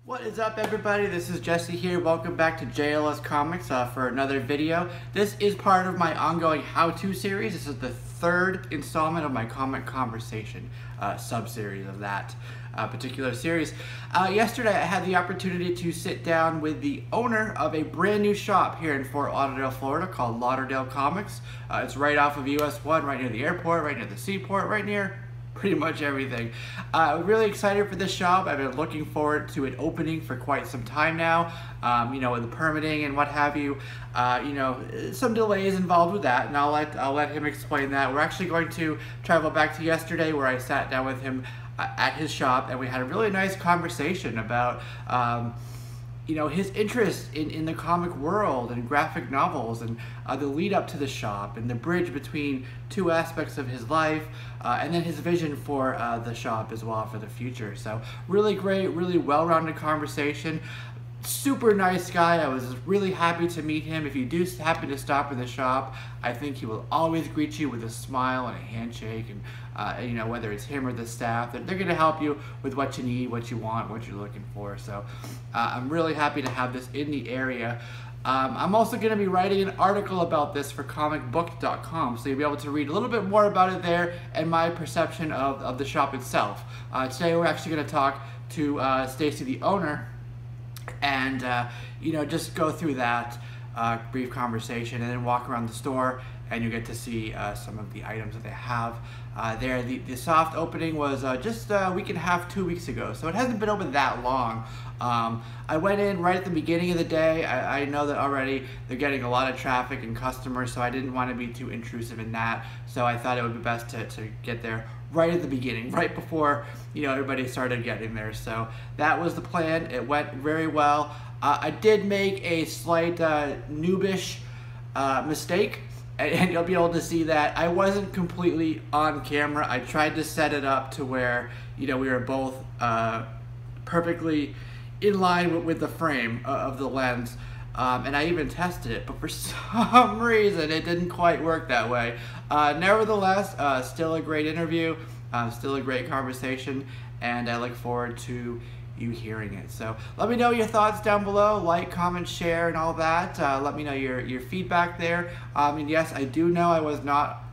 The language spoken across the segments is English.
What is up, everybody? This is Jesse here. Welcome back to JLSComics for another video. This is part of my ongoing how-to series. This is the third installment of my comic conversation sub-series of that particular series. Yesterday I had the opportunity to sit down with the owner of a brand new shop here in Fort Lauderdale, Florida called Lauderdale Comics. It's right off of US 1, right near the airport, right near the seaport, right near pretty much everything. I'm really excited for this shop. I've been looking forward to it opening for quite some time now. You know, with the permitting and what have you. You know, some delays involved with that, and I'll let him explain that. We're actually going to travel back to yesterday, where I sat down with him at his shop, and we had a really nice conversation about you know, his interest in the comic world and graphic novels, and the lead up to the shop, and the bridge between two aspects of his life, and then his vision for the shop as well for the future. So really great, really well-rounded conversation. Super nice guy. I was really happy to meet him. If you do happen to stop in the shop, I think he will always greet you with a smile and a handshake, and you know, whether it's him or the staff, they're going to help you with what you need, what you want, what you're looking for. So I'm really happy to have this in the area. I'm also going to be writing an article about this for comicbook.com, so you'll be able to read a little bit more about it there and my perception of the shop itself. Today we're actually going to talk to Stacey, the owner, and you know, just go through that brief conversation, and then walk around the store, and you get to see some of the items that they have there. The soft opening was just a week and a half, 2 weeks ago, so it hasn't been open that long. I went in right at the beginning of the day. I know that already they're getting a lot of traffic and customers, so I didn't want to be too intrusive in that, so I thought it would be best to get there right at the beginning, right before, you know, everybody started getting there. So that was the plan. It went very well. I did make a slight noobish mistake, and you'll be able to see that I wasn't completely on camera. I tried to set it up to where, you know, we were both perfectly in line with the frame of the lens. And I even tested it, but for some reason it didn't quite work that way. Nevertheless, still a great interview, still a great conversation, and I look forward to you hearing it. So let me know your thoughts down below. Like, comment, share, and all that. Let me know your feedback there. And yes, I do know I was not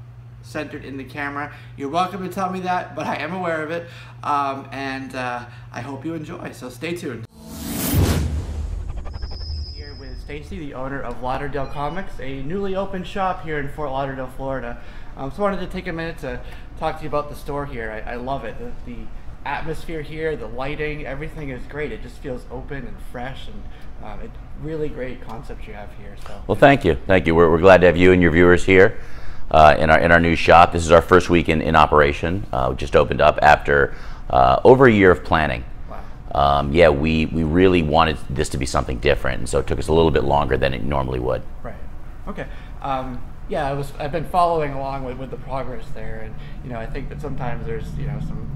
centered in the camera. You're welcome to tell me that, but I am aware of it. And I hope you enjoy, so stay tuned. Stacey, the owner of Lauderdale Comics, a newly opened shop here in Fort Lauderdale, Florida. So I wanted to take a minute to talk to you about the store here. I love it. The atmosphere here, the lighting, everything is great. It just feels open and fresh, and it's really great concept you have here. So. Well, thank you. Thank you. We're glad to have you and your viewers here in our new shop. This is our first week in operation. We just opened up after over a year of planning. Yeah, we really wanted this to be something different, and so it took us a little bit longer than it normally would. Right. Okay. Yeah, I've been following along with the progress there, and you know, I think that sometimes there's, you know, some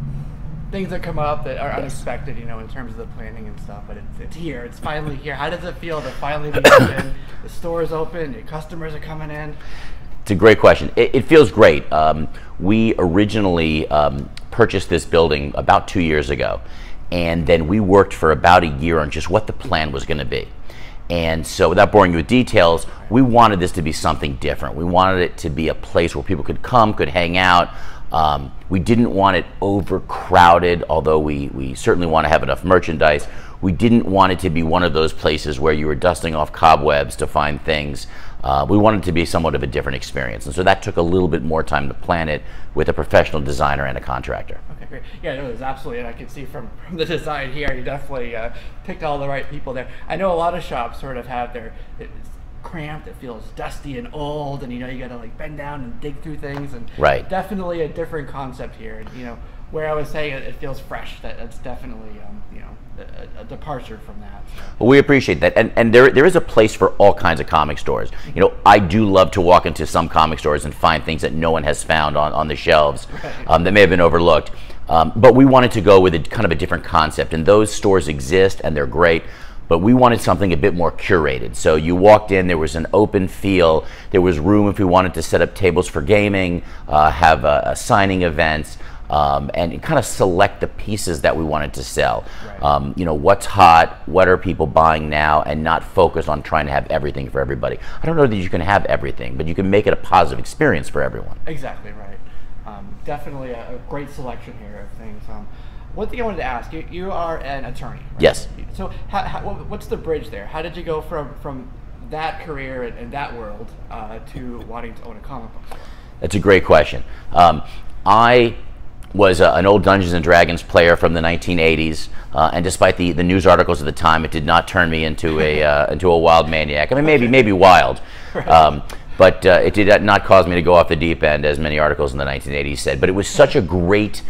things that come up that are unexpected, you know, in terms of the planning and stuff. But it's here. It's finally here. How does it feel to finally be open? The store is open. Your customers are coming in. It's a great question. It feels great. We originally purchased this building about 2 years ago. And then we worked for about a year on just what the plan was going to be. And so, without boring you with details, we wanted this to be something different. We wanted it to be a place where people could come, could hang out. We didn't want it overcrowded, although we certainly want to have enough merchandise. We didn't want it to be one of those places where you were dusting off cobwebs to find things. We wanted it to be somewhat of a different experience. And so that took a little bit more time to plan it with a professional designer and a contractor. Okay, great. Yeah, no, it was absolutely, and I can see from the design here, you definitely picked all the right people there. I know a lot of shops sort of have it's cramped, it feels dusty and old, and you know, you gotta like bend down and dig through things, and right. Definitely a different concept here. And you know, where I was saying it feels fresh, that's definitely you know, a departure from that. So. Well, we appreciate that, and there is a place for all kinds of comic stores. You know, I do love to walk into some comic stores and find things that no one has found on the shelves, right. That may have been overlooked. But we wanted to go with a kind of a different concept, and those stores exist and they're great. But we wanted something a bit more curated. So you walked in, there was an open feel, there was room if we wanted to set up tables for gaming, have signing events. and kind of select the pieces that we wanted to sell. Right. You know, what's hot, what are people buying now, and not focus on trying to have everything for everybody. I don't know that you can have everything, but you can make it a positive experience for everyone. Exactly right. Definitely a great selection here of things. One thing I wanted to ask, you are an attorney, right? Yes. So what's the bridge there? How did you go from that career and that world to wanting to own a comic book store? That's a great question. I was an old Dungeons and Dragons player from the 1980s, and despite the news articles at the time, it did not turn me into a wild maniac. I mean, maybe wild, Right. but it did not cause me to go off the deep end, as many articles in the 1980s said. But it was such a great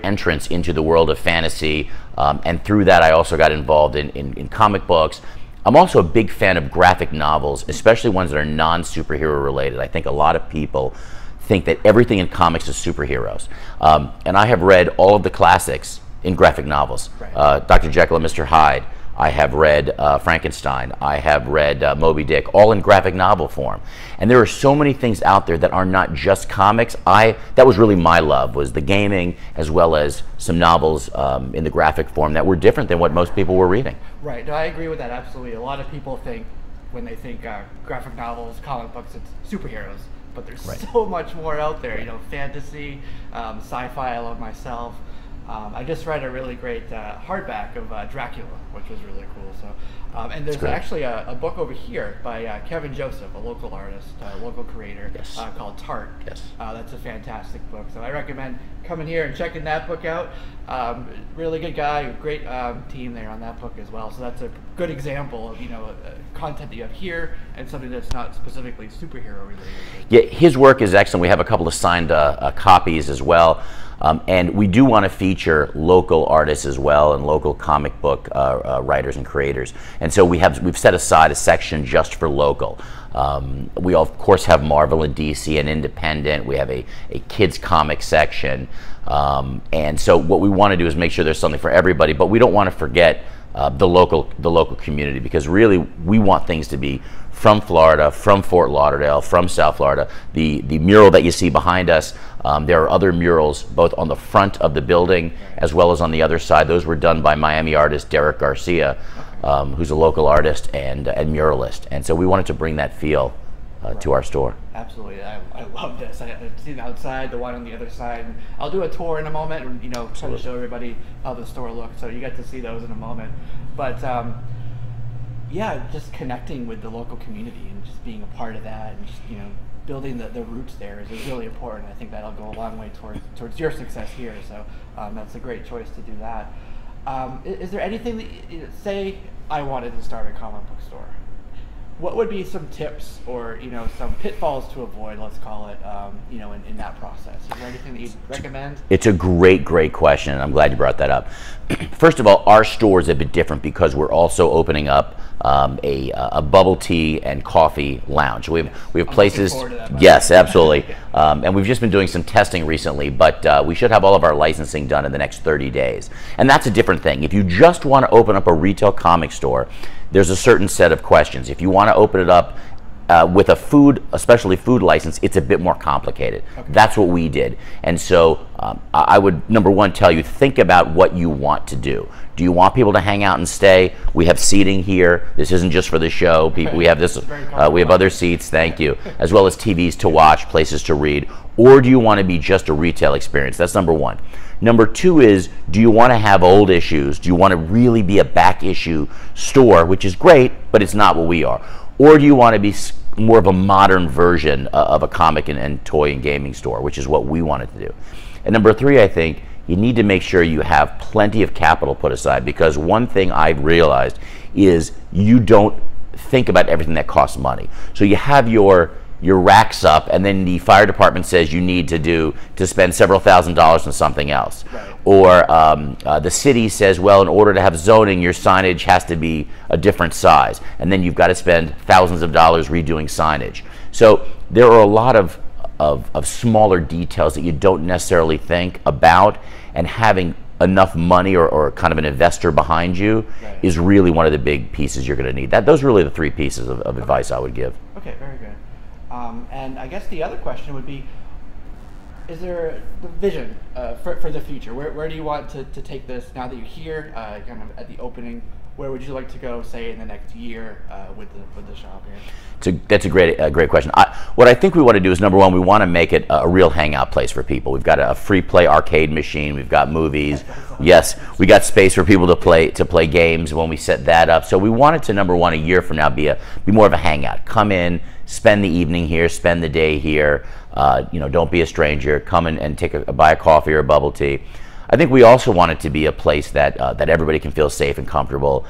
entrance into the world of fantasy, and through that, I also got involved in comic books. I'm also a big fan of graphic novels, especially ones that are non-superhero related. I think a lot of people think that everything in comics is superheroes. And I have read all of the classics in graphic novels. Right. Dr. Jekyll and Mr. Hyde. I have read Frankenstein. I have read Moby Dick, all in graphic novel form. And there are so many things out there that are not just comics. That was really my love, was the gaming as well as some novels in the graphic form that were different than what most people were reading. Right. No, I agree with that absolutely. A lot of people think, when they think graphic novels, comic books, it's superheroes. But there's Right. so much more out there, you know, fantasy, sci-fi, I love myself. I just read a really great hardback of Dracula, which was really cool. So, and there's actually a book over here by Kevin Joseph, a local artist, local creator, Yes. called Tart. Yes. That's a fantastic book. So I recommend coming here and checking that book out. Really good guy, great team there on that book as well. So that's a good example of, you know, content that you have here and something that's not specifically superhero related. Yeah, his work is excellent. We have a couple of signed copies as well. And we do want to feature local artists as well, and local comic book writers and creators. And so we've set aside a section just for local. We of course have Marvel and DC and independent. We have a kids comic section. And so what we want to do is make sure there's something for everybody, but we don't want to forget the local community, because really we want things to be from Florida, from Fort Lauderdale, from South Florida. The mural that you see behind us, there are other murals both on the front of the building as well as on the other side. Those were done by Miami artist Derek Garcia, who's a local artist and muralist. And so we wanted to bring that feel to our store. Absolutely, I love this. I've seen the outside, the one on the other side. And I'll do a tour in a moment, and, you know, try to show everybody how the store looks. So you get to see those in a moment. But yeah, just connecting with the local community and just being a part of that, and just, you know, building the roots there is really important. I think that'll go a long way towards your success here. So that's a great choice to do that. Is there anything that, say I wanted to start a comic book store? What would be some tips or, you know, some pitfalls to avoid, let's call it, you know, in that process? Is there anything that you'd recommend? It's a great question, and I'm glad you brought that up. First of all, our store is a bit different because we're also opening up a bubble tea and coffee lounge. We have places. Yes, absolutely. And we've just been doing some testing recently, but we should have all of our licensing done in the next 30 days. And that's a different thing. If you just want to open up a retail comic store, there's a certain set of questions. If you want to open it up with a specialty food license, it's a bit more complicated. Okay. That's what we did. And so I would, number one, tell you, think about what you want to do. Do you want people to hang out and stay? We have seating here. This isn't just for the show. We have this. We have other seats. Thank you, as well as TVs to watch, places to read. Or do you want to be just a retail experience? That's number one. Number two is, do you want to have old issues? Do you want to really be a back issue store, which is great, but it's not what we are? Or do you want to be more of a modern version of a comic and toy and gaming store, which is what we wanted to do? And number three, I think you need to make sure you have plenty of capital put aside, because one thing I've realized is you don't think about everything that costs money. So you have your racks up, and then the fire department says you need to spend several $1,000s on something else. Right. Or the city says, well, in order to have zoning, your signage has to be a different size, and then you've got to spend thousands of dollars redoing signage. So there are a lot of smaller details that you don't necessarily think about, and having enough money or kind of an investor behind you is really one of the big pieces you're going to need. Those are really the three pieces of advice I would give. Okay, very good. And I guess the other question would be, Is there the vision for the future? Where do you want to take this now that you're here, kind of at the opening? Where would you like to go, say, in the next year with the shop here? That's a great question. What I think we want to do is, number one, we want to make it a real hangout place for people. We've got a free play arcade machine. We've got movies. Yes, we got space for people to play games when we set that up. So we want it to, number one, a year from now be more of a hangout. Come in, spend the evening here, spend the day here. Don't be a stranger. Come in and buy a coffee or a bubble tea. I think we also want it to be a place that everybody can feel safe and comfortable.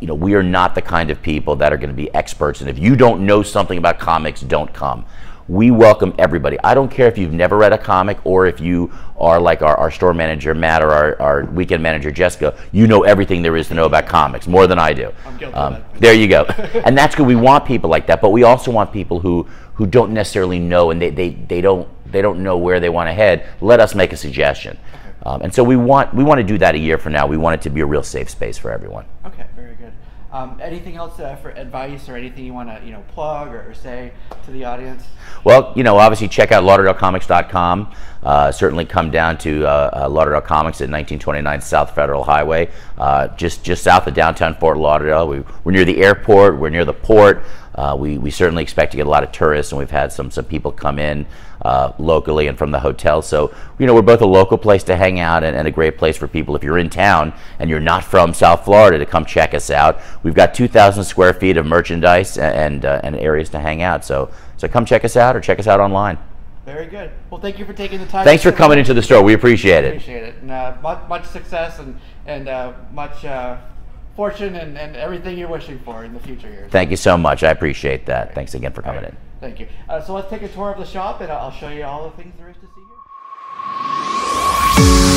We are not the kind of people that are going to be experts, and if you don't know something about comics, don't come. We welcome everybody. I don't care if you've never read a comic or if you are like our store manager, Matt, or our weekend manager, Jessica. You know everything there is to know about comics, more than I do. I'm guilty of that. There you go. And that's good. We want people like that, but we also want people who don't necessarily know, and they don't know where they want to head. Let us make a suggestion. And so we want to do that a year from now. We want it to be a real safe space for everyone. Okay, very good. Anything else for advice or anything you want to plug or say to the audience? Well, obviously check out LauderdaleComics.com. Certainly come down to Lauderdale Comics at 1929 South Federal Highway, just south of downtown Fort Lauderdale. We're near the airport. We're near the port. We certainly expect to get a lot of tourists, and we've had some people come in locally and from the hotel. So we're both a local place to hang out and a great place for people, if you're in town and you're not from South Florida, to come check us out. We've got 2,000 square feet of merchandise and areas to hang out. So come check us out or check us out online. Very good. Well, thank you for taking the time. Thanks for coming into the store. We appreciate it. Appreciate it. And much success and much fortune and everything you're wishing for in the future here. Thank you so much. I appreciate that. Thanks again for coming in. Thank you. So let's take a tour of the shop, and I'll show you all the things there is to see here.